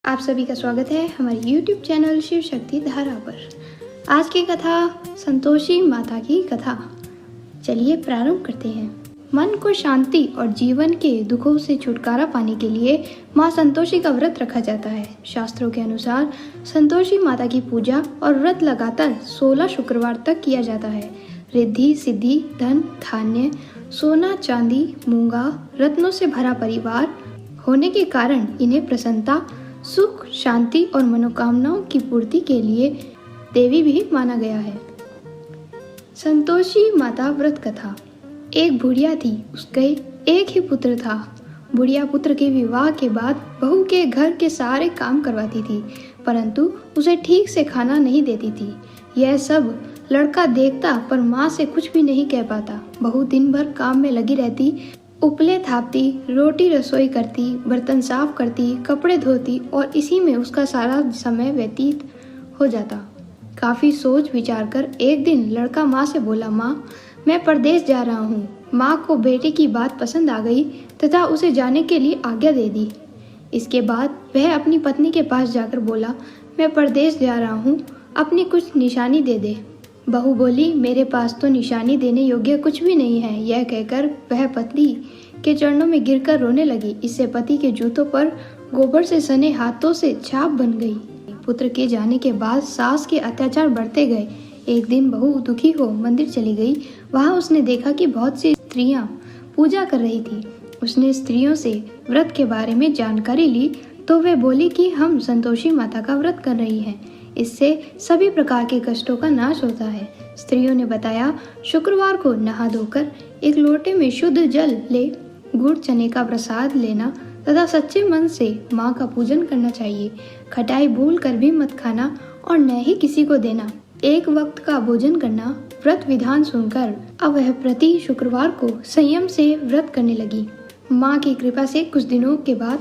आप सभी का स्वागत है हमारे YouTube चैनल शिव शक्ति धारा पर। आज की कथा संतोषी माता की कथा। चलिए प्रारंभ करते हैं। मन को शांति और जीवन के दुखों से छुटकारा पाने के लिए माँ संतोषी का व्रत रखा जाता है। शास्त्रों के अनुसार संतोषी माता की पूजा और व्रत लगातार 16 शुक्रवार तक किया जाता है। रिद्धि सिद्धि, धन धान्य, सोना चांदी, मूंगा, रत्नों से भरा परिवार होने के कारण इन्हें प्रसन्नता, सुख, शांति और मनोकामनाओं की पूर्ति के लिए देवी भी माना गया है। संतोषी माता व्रत कथा। एक बुढ़िया थी, उसके एक ही पुत्र था। बुढ़िया पुत्र के विवाह के बाद बहू के घर के सारे काम करवाती थी, परंतु उसे ठीक से खाना नहीं देती थी। यह सब लड़का देखता पर माँ से कुछ भी नहीं कह पाता। बहू दिन भर काम में लगी रहती, उपले थापती, रोटी रसोई करती, बर्तन साफ करती, कपड़े धोती और इसी में उसका सारा समय व्यतीत हो जाता। काफ़ी सोच विचार कर एक दिन लड़का माँ से बोला, माँ मैं परदेश जा रहा हूँ। माँ को बेटे की बात पसंद आ गई तथा उसे जाने के लिए आज्ञा दे दी। इसके बाद वह अपनी पत्नी के पास जाकर बोला, मैं परदेश जा रहा हूँ, अपनी कुछ निशानी दे दे। बहू बोली, मेरे पास तो निशानी देने योग्य कुछ भी नहीं है। यह कहकर वह पति के चरणों में गिरकर रोने लगी। इससे पति के जूतों पर गोबर से सने हाथों से छाप बन गई। पुत्र के जाने के बाद सास के अत्याचार बढ़ते गए। एक दिन बहू दुखी हो मंदिर चली गई। वहां उसने देखा कि बहुत सी स्त्रियां पूजा कर रही थी। उसने स्त्रियों से व्रत के बारे में जानकारी ली तो वे बोली कि हम संतोषी माता का व्रत कर रही हैं, इससे सभी प्रकार के कष्टों का नाश होता है। स्त्रियों ने बताया, शुक्रवार को नहा धोकर एक लोटे में शुद्ध जल ले, गुड़ चने का प्रसाद लेना तथा सच्चे मन से माँ का पूजन करना चाहिए। खटाई भूल कर भी मत खाना और न ही किसी को देना। एक वक्त का भोजन करना। व्रत विधान सुनकर अब वह प्रति शुक्रवार को संयम से व्रत करने लगी। माँ की कृपा से कुछ दिनों के बाद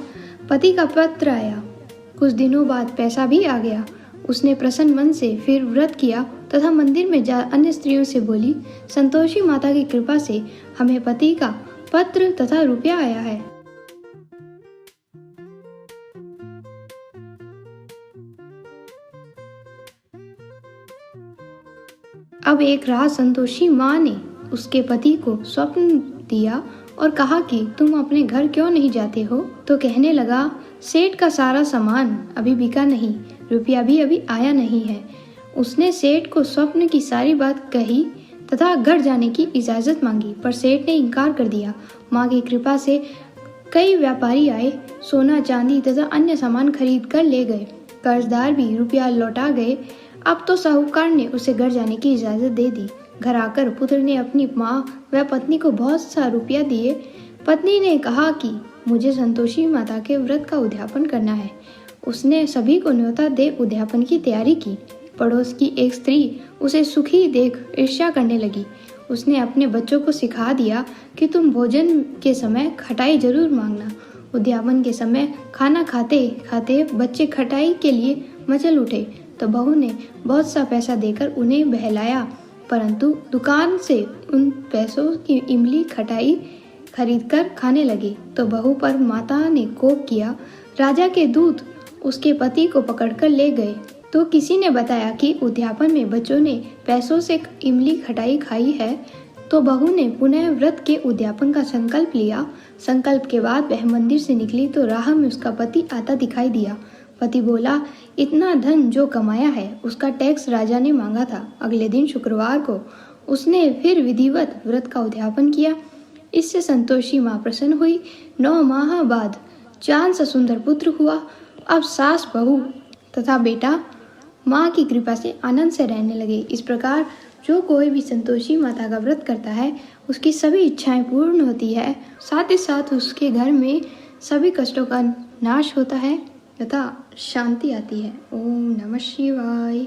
पति का पत्र आया। कुछ दिनों बाद पैसा भी आ गया। उसने प्रसन्न मन से फिर व्रत किया तथा मंदिर में जा अन्य स्त्रियों से बोली, संतोषी माता की कृपा से हमें पति का पत्र तथा रुपया आया है। अब एक रात संतोषी माँ ने उसके पति को स्वप्न दिया और कहा कि तुम अपने घर क्यों नहीं जाते हो? तो कहने लगा, सेठ का सारा सामान अभी बिका नहीं, रुपया भी अभी आया नहीं है। उसने सेठ को स्वप्न की सारी बात कही तथा घर जाने की इजाज़त मांगी, पर सेठ ने इनकार कर दिया। माँ की कृपा से कई व्यापारी आए, सोना चांदी तथा अन्य सामान खरीद कर ले गए। कर्जदार भी रुपया लौटा गए। अब तो साहूकार ने उसे घर जाने की इजाज़त दे दी। घर आकर पुत्र ने अपनी माँ व पत्नी को बहुत सा रुपया दिए। पत्नी ने कहा कि मुझे संतोषी माता के व्रत का उद्यापन करना है। उसने सभी को न्योता दे उद्यापन की तैयारी की। पड़ोस की एक स्त्री उसे सुखी देख ईर्ष्या करने लगी। उसने अपने बच्चों को सिखा दिया कि तुम भोजन के समय खटाई जरूर मांगना। उद्यापन के समय खाना खाते खाते बच्चे खटाई के लिए मचल उठे तो बहू ने बहुत सा पैसा देकर उन्हें बहलाया, परंतु दुकान से उन पैसों की इमली खटाई खरीदकर खाने लगे तो बहू पर माता ने कोप किया। राजा के दूत उसके पति को पकड़कर ले गए तो किसी ने बताया कि उद्यापन में बच्चों ने पैसों से इमली खटाई खाई है। तो बहू ने पुनः व्रत के उद्यापन का संकल्प लिया। संकल्प के बाद वह मंदिर से निकली तो राह में उसका पति आता दिखाई दिया। पति बोला, इतना धन जो कमाया है उसका टैक्स राजा ने मांगा था। अगले दिन शुक्रवार को उसने फिर विधिवत व्रत का उद्यापन किया। इससे संतोषी माँ प्रसन्न हुई। 9 माह बाद चांद सा सुंदर पुत्र हुआ। अब सास, बहू तथा बेटा माँ की कृपा से आनंद से रहने लगे। इस प्रकार जो कोई भी संतोषी माता का व्रत करता है उसकी सभी इच्छाएं पूर्ण होती है, साथ ही साथ उसके घर में सभी कष्टों का नाश होता है तथा शांति आती है। ओम नमः शिवाय।